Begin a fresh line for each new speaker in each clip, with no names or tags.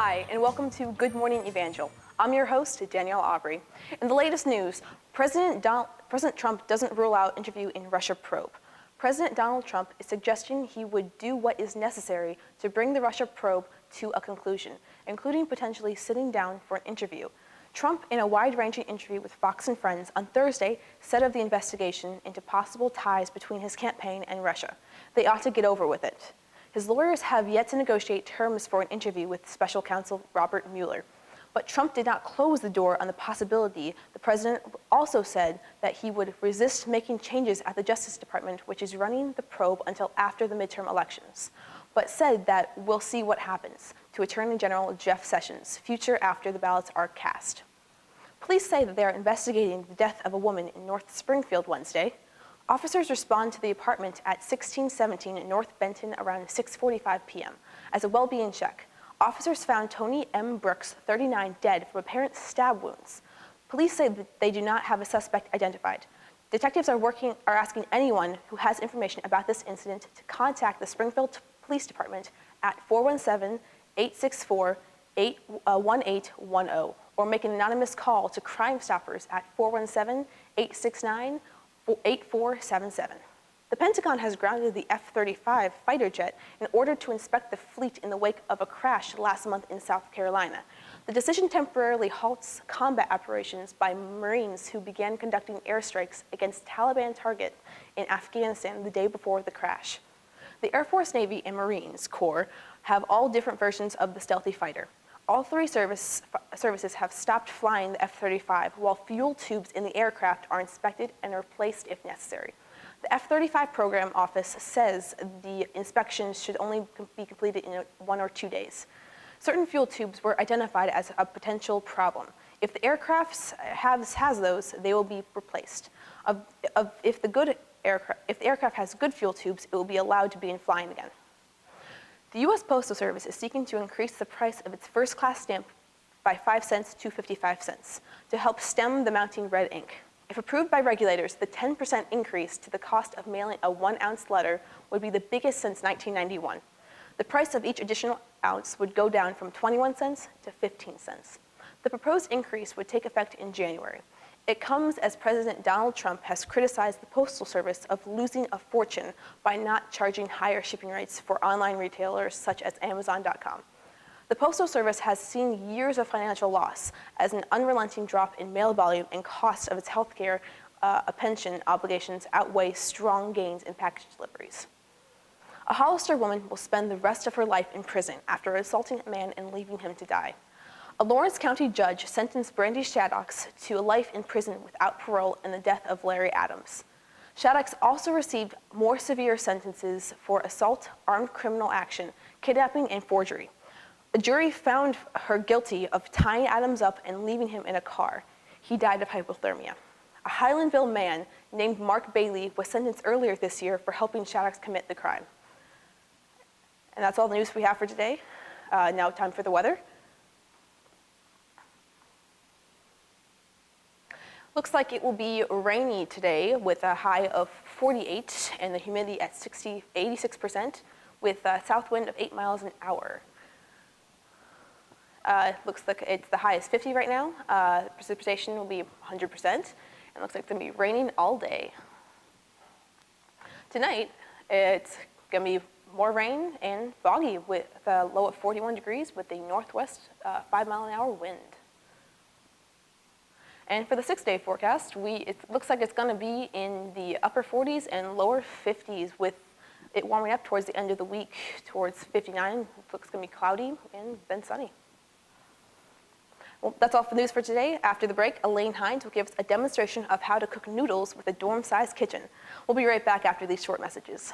Hi, and welcome to Good Morning Evangel. I'm your host, Danielle Aubry. In the latest news, President Trump doesn't rule out interview in Russia probe. President Donald Trump is suggesting he would do what is necessary to bring the Russia probe to a conclusion, including potentially sitting down for an interview. Trump, in a wide-ranging interview with Fox and Friends on Thursday, said of the investigation into possible ties between his campaign and Russia. They ought to get over with it. His lawyers have yet to negotiate terms for an interview with special counsel Robert Mueller. But Trump did not close the door on the possibility. The president also said that he would resist making changes at the Justice Department, which is running the probe until after the midterm elections, but said that we'll see what happens, to Attorney General Jeff Sessions, future after the ballots are cast. Police say that they are investigating the death of a woman in North Springfield Wednesday. Officers respond to the apartment at 1617 North Benton around 6:45 p.m. as a well-being check. Officers found Tony M. Brooks, 39, dead from apparent stab wounds. Police say that they do not have a suspect identified. Detectives are asking anyone who has information about this incident to contact the Springfield Police Department at 417-864-1810 or make an anonymous call to Crime Stoppers at 417-869-8477. The Pentagon has grounded the F-35 fighter jet in order to inspect the fleet in the wake of a crash last month in South Carolina. The decision temporarily halts combat operations by Marines who began conducting airstrikes against Taliban targets in Afghanistan the day before the crash. The Air Force, Navy, and Marines Corps have all different versions of the stealthy fighter. All three services have stopped flying the F-35, while fuel tubes in the aircraft are inspected and replaced if necessary. The F-35 program office says the inspections should only be completed in 1 or 2 days. Certain fuel tubes were identified as a potential problem. If the aircraft has those, they will be replaced. If the aircraft has good fuel tubes, it will be allowed to begin flying again. The U.S. Postal Service is seeking to increase the price of its first-class stamp by 5 cents to 55 cents to help stem the mounting red ink. If approved by regulators, the 10% increase to the cost of mailing a 1-ounce letter would be the biggest since 1991. The price of each additional ounce would go down from 21 cents to 15 cents. The proposed increase would take effect in January. It comes as President Donald Trump has criticized the Postal Service of losing a fortune by not charging higher shipping rates for online retailers such as Amazon.com. The Postal Service has seen years of financial loss as an unrelenting drop in mail volume and cost of its healthcare pension obligations outweigh strong gains in package deliveries. A Hollister woman will spend the rest of her life in prison after assaulting a man and leaving him to die. A Lawrence County judge sentenced Brandy Shaddocks to a life in prison without parole in the death of Larry Adams. Shaddocks also received more severe sentences for assault, armed criminal action, kidnapping, and forgery. A jury found her guilty of tying Adams up and leaving him in a car. He died of hypothermia. A Highlandville man named Mark Bailey was sentenced earlier this year for helping Shaddocks commit the crime. And that's all the news we have for today. Now time for the weather. Looks like it will be rainy today with a high of 48 and the humidity at 86% with a south wind of 8 miles an hour. Looks like it's the high is 50 right now. Precipitation will be 100%, and looks like it's going to be raining all day. Tonight, it's going to be more rain and foggy with a low of 41 degrees with a northwest 5-mile-an-hour wind. And for the 6-day forecast, it looks like it's going to be in the upper 40s and lower 50s with it warming up towards the end of the week towards 59. It looks going to be cloudy and then sunny. Well, that's all for the news for today. After the break, Elaine Hines will give us a demonstration of how to cook noodles with a dorm-sized kitchen. We'll be right back after these short messages.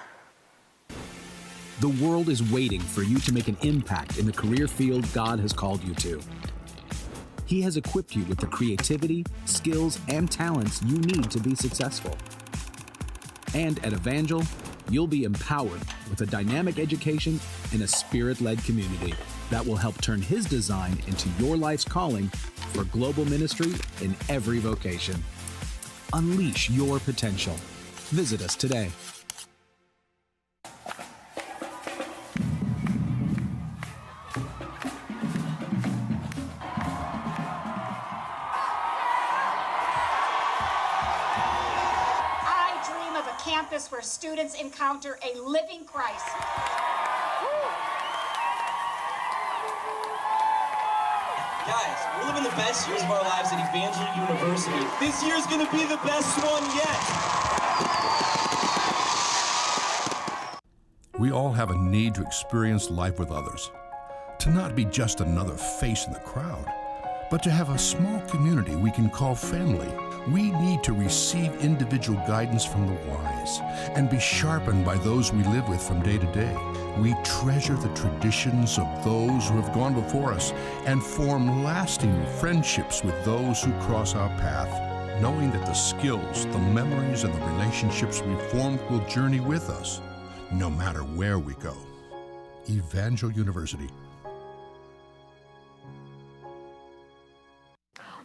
The world is waiting for you to make an impact in the career field God has called you to. He has equipped you with the creativity, skills, and talents you need to be successful. And at Evangel, you'll be empowered with a dynamic education and a spirit-led community that will help turn His design into your life's calling for global ministry in every vocation. Unleash your potential. Visit us today.
campus where students encounter a living Christ.
Guys, we're living the best years of our lives at Evangel University. This year's gonna be the best one yet.
We all have a need to experience life with others, to not be just another face in the crowd, but to have a small community we can call family. We need to receive individual guidance from the wise and be sharpened by those we live with from day to day. We treasure the traditions of those who have gone before us and form lasting friendships with those who cross our path, knowing that the skills, the memories, and the relationships we formed will journey with us, no matter where we go. Evangel University.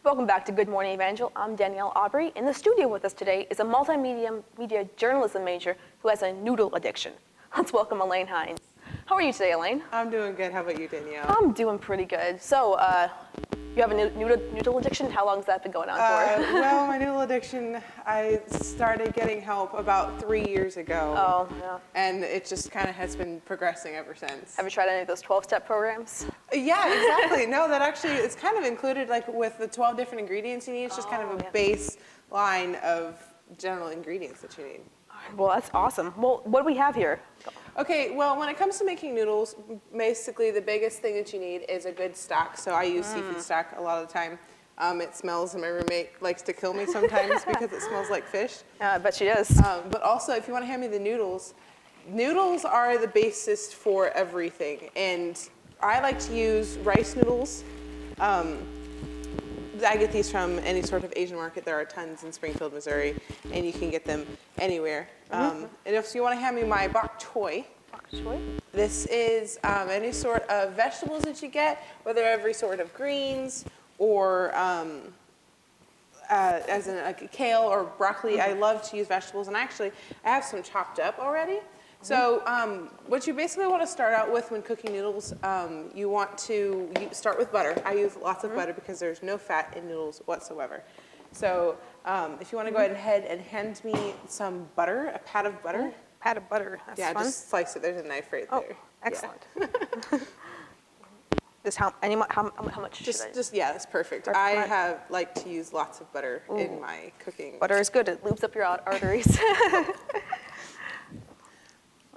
Welcome back to Good Morning Evangel. I'm Danielle Aubry. In the studio with us today is a media journalism major who has a noodle addiction. Let's welcome Elaine Hines. How are you today, Elaine?
I'm doing good. How about you, Danielle?
I'm doing pretty good. So, you have a noodle addiction? How long has that been going on for?
Well, my noodle addiction, I started getting help about 3 years ago.
Oh, yeah.
And it just kind of has been progressing ever since.
Have you tried any of those 12-step programs?
Yeah, exactly. No, that actually, it's kind of included like with the 12 different ingredients you need. It's just kind of a baseline of general ingredients that you need.
Well, that's awesome. Well, what do we have here?
Okay, well, when it comes to making noodles, basically the biggest thing that you need is a good stock. So I use seafood stock a lot of the time. It smells, and my roommate likes to kill me sometimes because it smells like fish.
I bet she does.
But also, if you want to hand me the noodles, noodles are the basis for everything. And I like to use rice noodles. I get these from any sort of Asian market. There are tons in Springfield, Missouri, and you can get them anywhere. And if you want to hand me my bok choy, this is any sort of vegetables that you get, whether every sort of greens or as in like kale or broccoli. I love to use vegetables, and I have some chopped up already. So what you basically want to start out with when cooking noodles, you want to start with butter. I use lots of butter because there's no fat in noodles whatsoever. So if you want to go ahead and hand me some butter, a pat of butter.
Pat of butter, that's fun.
Just slice it. There's a knife right there.
Excellent. How much should I?
That's perfect. I like to use lots of butter in my cooking.
Butter is good. It lubes up your arteries.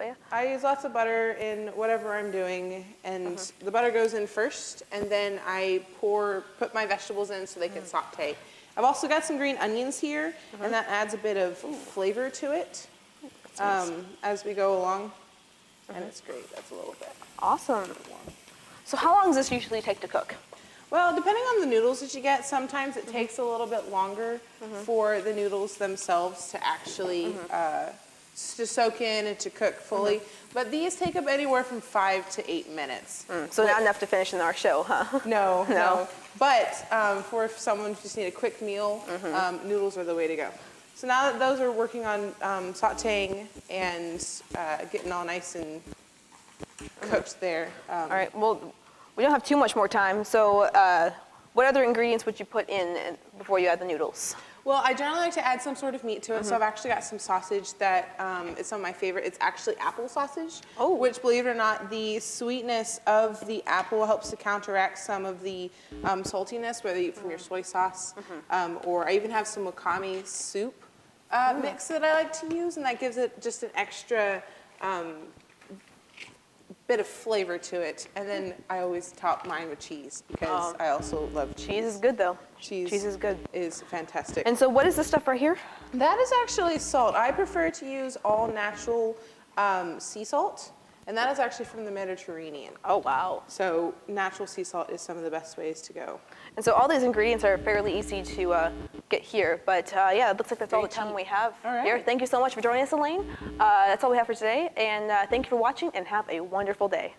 Yeah.
I use lots of butter in whatever I'm doing, and the butter goes in first, and then I put my vegetables in so they can saute. I've also got some green onions here, and that adds a bit of flavor to it as we go along, and it's great. That's a little bit.
Awesome. So how long does this usually take to cook?
Well, depending on the noodles that you get, sometimes it takes a little bit longer for the noodles themselves to actually to soak in and to cook fully. But these take up anywhere from 5 to 8 minutes.
So not enough to finish in our show, huh?
No. But for if someone just need a quick meal, noodles are the way to go. So now that those are working on sauteing and getting all nice and cooked there.
All right, well, we don't have too much more time. So what other ingredients would you put in before you add the noodles?
Well, I generally like to add some sort of meat to it, so I've actually got some sausage that is some of my favorite. It's actually apple sausage, which, believe it or not, the sweetness of the apple helps to counteract some of the saltiness, whether you eat from your soy sauce, or I even have some wakame soup mix that I like to use, and that gives it just an extra bit of flavor to it. And then I always top mine with cheese because I also love cheese.
Cheese is good, though.
Cheese
is good.
Is fantastic.
And so what is this stuff right here?
That is actually salt. I prefer to use all natural sea salt, and that is actually from the Mediterranean.
Oh, wow.
So natural sea salt is some of the best ways to go.
And so all these ingredients are fairly easy to get here, but yeah, it looks like that's all the time we have here. Thank you so much for joining us, Elaine. That's all we have for today, and thank you for watching, and have a wonderful day.